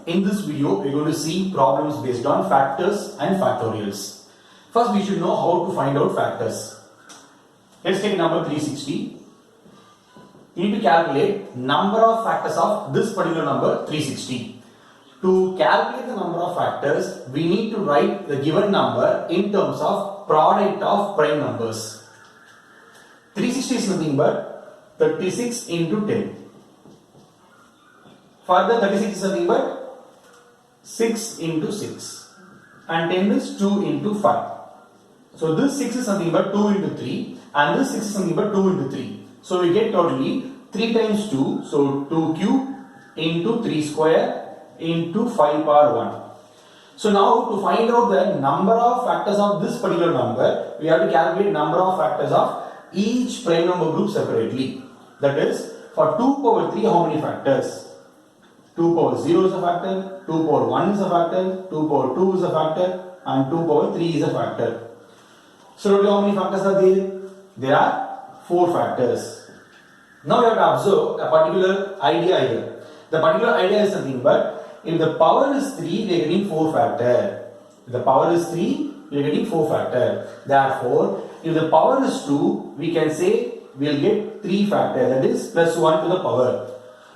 In this video, we are going to see problems based on factors and factorials. First, we should know how to find out factors. Let's take number 360. You need to calculate number of factors of this particular number 360. To calculate the number of factors, we need to write the given number in terms of product of prime numbers. 360 is nothing but 36 into 10. Further, 36 is nothing but 6 into 6. And 10 is 2 into 5. So this 6 is nothing but 2 into 3. And this 6 is nothing but 2 into 3. So we get totally 3 times 2. So 2 cube into 3 square into 5 power 1. So now to find out the number of factors of this particular number, we have to calculate number of factors of each prime number group separately. That is, for 2 power 3, how many factors? 2 power 0 is a factor, 2 power 1 is a factor, 2 power 2 is a factor, and 2 power 3 is a factor. So how many factors are there? There are 4 factors. Now we have to observe a particular idea here. The particular idea is nothing but if the power is 3, we are getting 4 factor. If the power is 3, we are getting 4 factor. Therefore, if the power is 2, we can say we will get 3 factor, that is plus 1 to the power.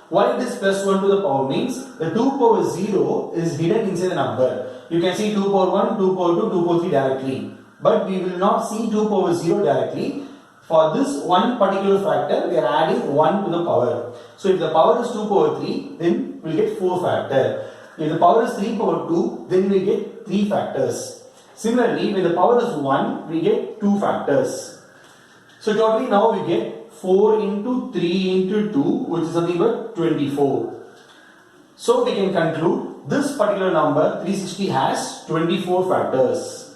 Why this plus 1 to the power means the 2 power 0 is hidden inside the number. You can see 2 power 1, 2 power 2, 2 power 3 directly. But we will not see 2 power 0 directly. For this one particular factor, we are adding 1 to the power. So if the power is 2 power 3, then we will get 4 factor. If the power is 3 power 2, then we get 3 factors. Similarly, when the power is 1, we get 2 factors. So totally now we get 4 into 3 into 2, which is nothing but 24. So we can conclude this particular number 360 has 24 factors.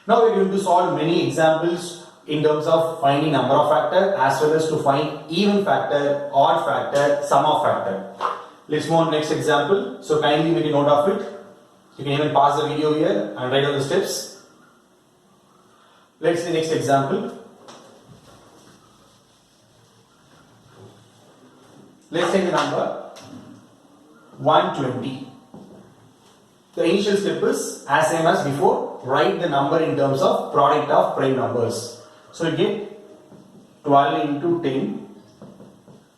Now we are going to solve many examples in terms of finding number of factor as well as to find even factor, odd factor, sum of factor. Let's move on next example. So kindly make a note of it. You can even pause the video here and write down the steps. Let's see next example. Let's take the number 120. The initial step is as same as before. Write the number in terms of product of prime numbers. So you get 12 into 10,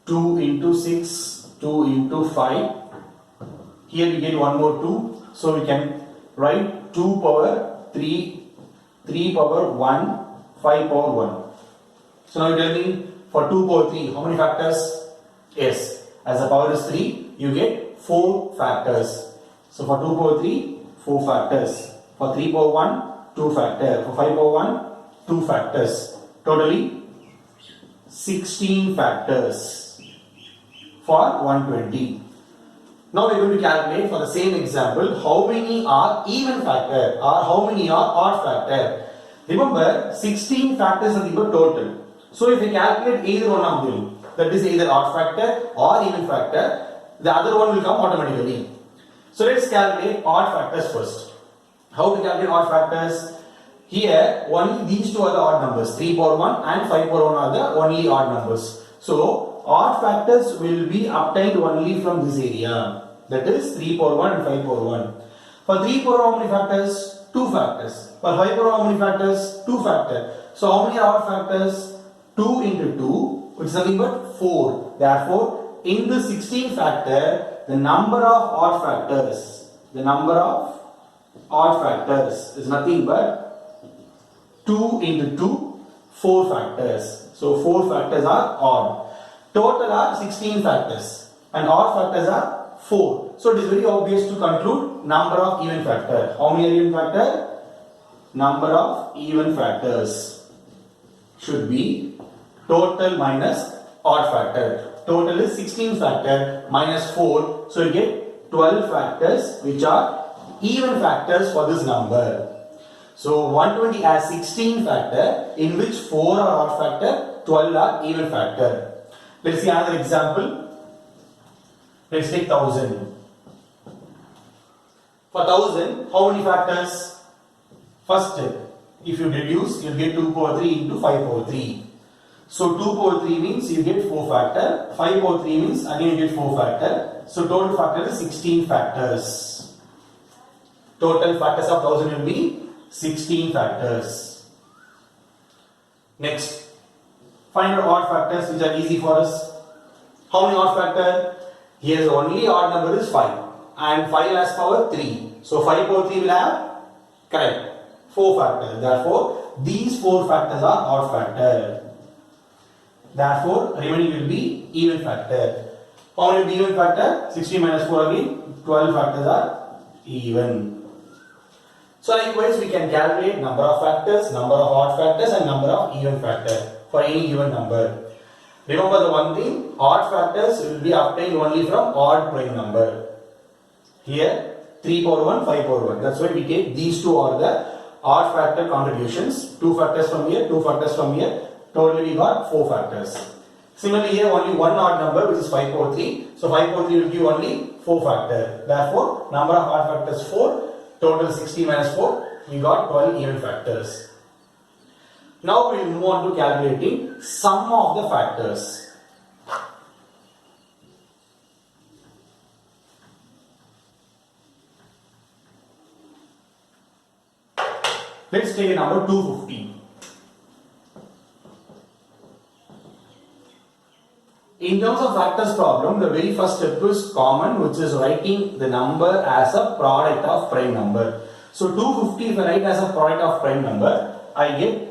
2 into 6, 2 into 5. Here we get one more 2. So we can write 2 power 3, 3 power 1, 5 power 1. So now you tell me for 2 power 3, how many factors? Yes. As the power is 3, you get 4 factors. So for 2 power 3, 4 factors. For 3 power 1, 2 factors. For 5 power 1, 2 factors. Totally 16 factors for 120. Now we are going to calculate for the same example how many are even factor or how many are odd factor. Remember 16 factors are the total. So if we calculate either one of them, that is either odd factor or even factor, the other one will come automatically. So let's calculate odd factors first. How to calculate odd factors? Here only these two are the odd numbers, 3 power 1 and 5 power 1 are the only odd numbers. So odd factors will be obtained only from this area, that is 3 power 1 and 5 power 1. For 3 power how many factors? 2 factors. For 5 power how many factors? 2 factors. So how many odd factors? 2 into 2, which is nothing but 4. Therefore, in the 16 factor, the number of odd factors, is nothing but 2 into 2, 4 factors. So 4 factors are odd. Total are 16 factors and odd factors are 4. So it is very obvious to conclude number of even factor. How many are even factor? Number of even factors should be total minus odd factor. Total is 16 factor minus 4. So you get 12 factors which are even factors for this number. So 120 has 16 factor in which 4 are odd factor, 12 are even factor. Let's see another example. Let's take 1000. For 1000, how many factors? First step, if you reduce, you get 2 power 3 into 5 power 3. So 2 power 3 means you get 4 factor. 5 power 3 means again you get 4 factor. So total factor is 16 factors. Total factors of 1000 will be 16 factors. Next, find out odd factors which are easy for us. How many odd factors? Here the only odd number is 5 and 5 has power 3. So 5 power 3 will have, correct, 4 factors. Therefore, these 4 factors are odd factor. Therefore, remaining will be even factor. How many will be even factor? 16 minus 4 again, 12 factors are even. So likewise, we can calculate number of factors, number of odd factors and number of even factor for any given number. Remember the one thing, odd factors will be obtained only from odd prime number. Here 3 power 1, 5 power 1. That's why we take these two are the odd factor contributions. 2 factors from here, 2 factors from here. Totally we got 4 factors. Similarly here only one odd number which is 5 power 3. So 5 power 3 will give only 4 factor. Therefore number of odd factors 4. Total 60 minus 4. We got 12 even factors. Now we will move on to calculating sum of the factors. Let's take a number 250. In terms of factors problem, the very first step is common, which is writing the number as a product of prime number. So 250 if I write as a product of prime number, I get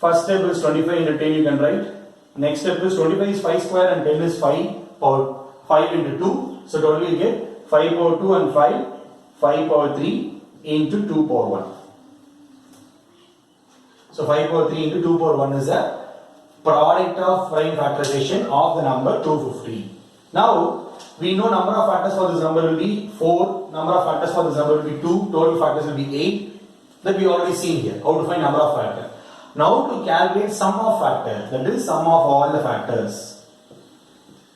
first step is 25 into 10 you can write. Next step is 25 is 5 square and 10 is 5 power 5 into 2. So totally you get 5 power 2 and 5 power 3 into 2 power 1. So 5 power 3 into 2 power 1 is the product of prime factorization of the number 250. Now we know number of factors for this number will be 4, number of factors for this number will be 2, total factors will be 8. That we already seen here, how to find number of factors. Now to calculate sum of factors, that is sum of all the factors.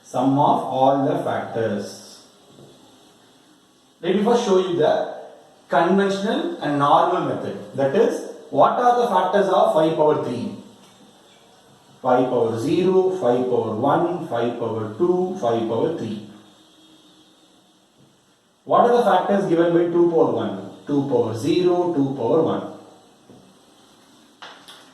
Sum of all the factors. Let me first show you the conventional and normal method. That is, what are the factors of 5 power 3? 5 power 0, 5 power 1, 5 power 2, 5 power 3. What are the factors given by 2 power 1? 2 power 0, 2 power 1.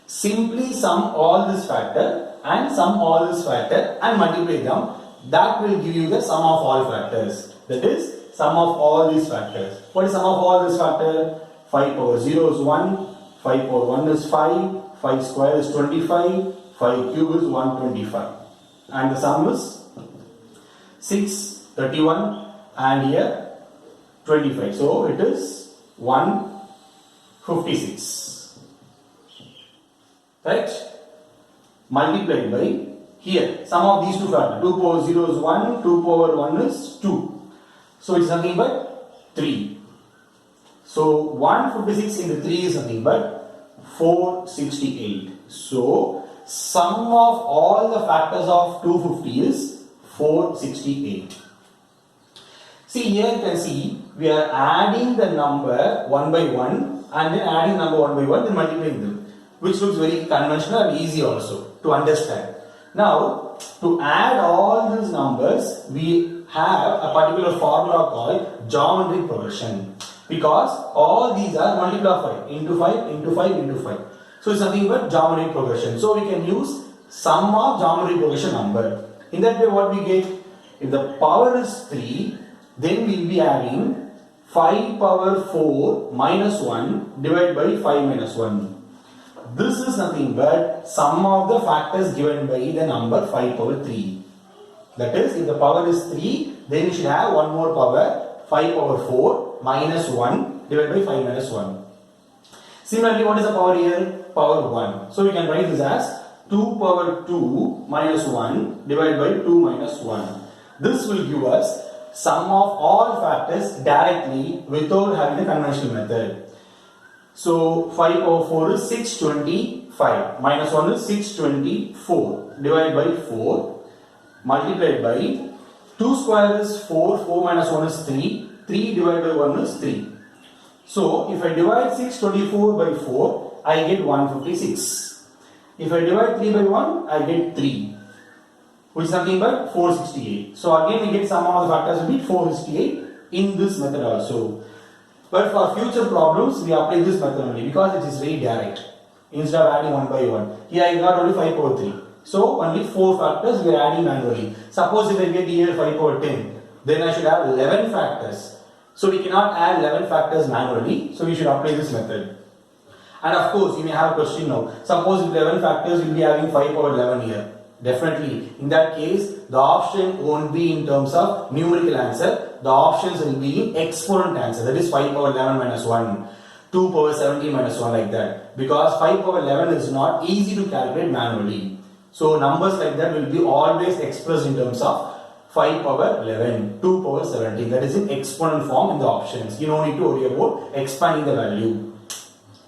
Simply sum all this factor and sum all this factor and multiply them. That will give you the sum of all factors. That is sum of all these factors. What is sum of all this factor? 5 power 0 is 1, 5 power 1 is 5, 5 square is 25, 5 cube is 125. And the sum is 6, 31 and here 25. So it is 156. Right? Multiplied by here. Sum of these two factors. 2 power 0 is 1, 2 power 1 is 2. So it's nothing but 3. So 156 into 3 is nothing but 468. So sum of all the factors of 250 is 468. See here you can see we are adding the number one by one and then adding number one by one then multiplying them, which looks very conventional and easy also to understand. Now to add all these numbers we have a particular formula called geometric progression, because all these are multiple of 5 into 5 into 5 into 5. So it's nothing but geometric progression. So we can use sum of geometric progression number. In that way what we get, if the power is 3, then we will be having 5 power 4 minus 1 divided by 5 minus 1. This is nothing but sum of the factors given by the number 5 power 3. That is, if the power is 3, then you should have one more power, 5 power 4 minus 1 divided by 5 minus 1. Similarly, what is the power here? Power 1. So we can write this as 2 power 2 minus 1 divided by 2 minus 1. This will give us sum of all factors directly without having the conventional method. So 5 power 4 is 625 minus 1 is 624 divided by 4 multiplied by 2 square is 4, 4 minus 1 is 3, 3 divided by 1 is 3. So if I divide 624 by 4, I get 156. If I divide 3 by 1, I get 3, which is nothing but 468. So again we get sum of the factors will be 468 in this method also. But for future problems, we apply this method only because it is very direct. Instead of adding 1 by 1. Here I got only 5 power 3. So only 4 factors we are adding manually. Suppose if I get here 5 power 10, then I should have 11 factors. So we cannot add 11 factors manually. So we should apply this method. And of course, you may have a question now. Suppose if 11 factors, you will be having 5 power 11 here. Definitely. In that case, the option won't be in terms of numerical answer. The options will be in exponent answer. That is 5 power 11 minus 1. 2 power 17 minus 1 like that. Because 5 power 11 is not easy to calculate manually. So numbers like that will be always expressed in terms of 5 power 11, 2 power 17. That is in exponent form in the options. You don't need to worry about expanding the value.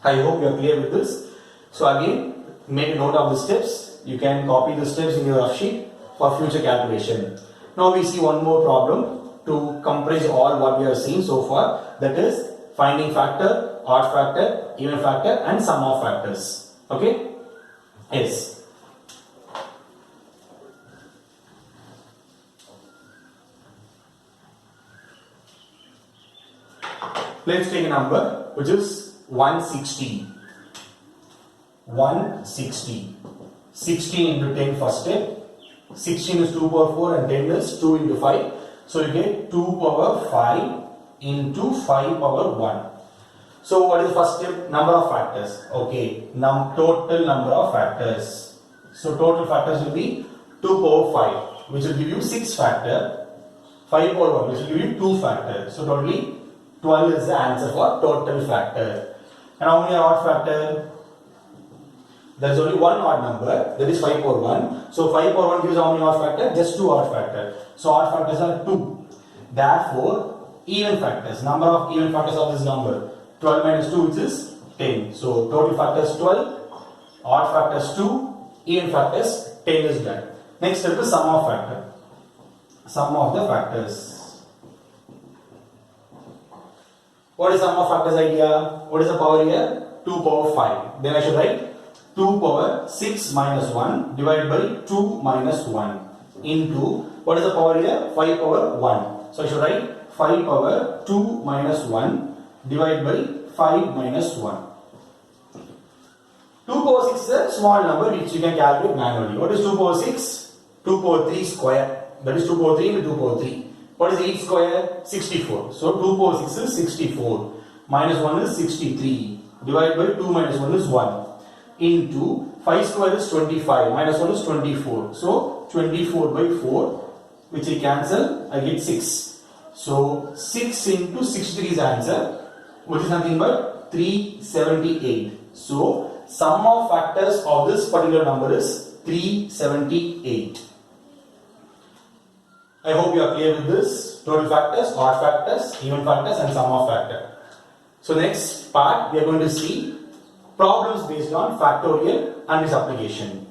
I hope you are clear with this. So again, make a note of the steps. You can copy the steps in your rough sheet for future calculation. Now we see one more problem to comprise all what we have seen so far. That is finding factor, odd factor, even factor and sum of factors. Okay? Yes. Let's take a number which is 160. 160. 16 into 10 first step. 16 is 2 power 4 and 10 is 2 into 5. So you get 2 power 5 into 5 power 1. So what is the first step? Number of factors. Okay. Total number of factors. So total factors will be 2 power 5 which will give you 6 factor. 5 power 1 which will give you 2 factor. So totally 12 is the answer for total factor. And how many are odd factor? There is only one odd number, that is 5 power 1. So 5 power 1 gives how many odd factor? Just 2 odd factor. So odd factors are 2. Therefore, even factors, number of even factors of this number, 12 minus 2 which is 10. So total factors 12, odd factors 2, even factors 10 is done. Next step is sum of factor. Sum of the factors. What is sum of factors idea? What is the power here? 2 power 5. Then I should write 2 power 6 minus 1 divided by 2 minus 1 into, what is the power here? 5 power 1. So I should write 5 power 2 minus 1 divided by 5 minus 1. 2 power 6 is a small number which you can calculate manually. What is 2 power 6? 2 power 3 square. That is 2 power 3 into 2 power 3. What is 8 square? 64. So 2 power 6 is 64. Minus 1 is 63. Divided by 2 minus 1 is 1. Into 5 square is 25. Minus 1 is 24. So 24 by 4. Which I cancel. I get 6. So 6 into 63 is answer. Which is nothing but 378. So sum of factors of this particular number is 378. I hope you are clear with this. Total factors, odd factors, even factors and sum of factor. So next part we are going to see problems based on factorial and its application.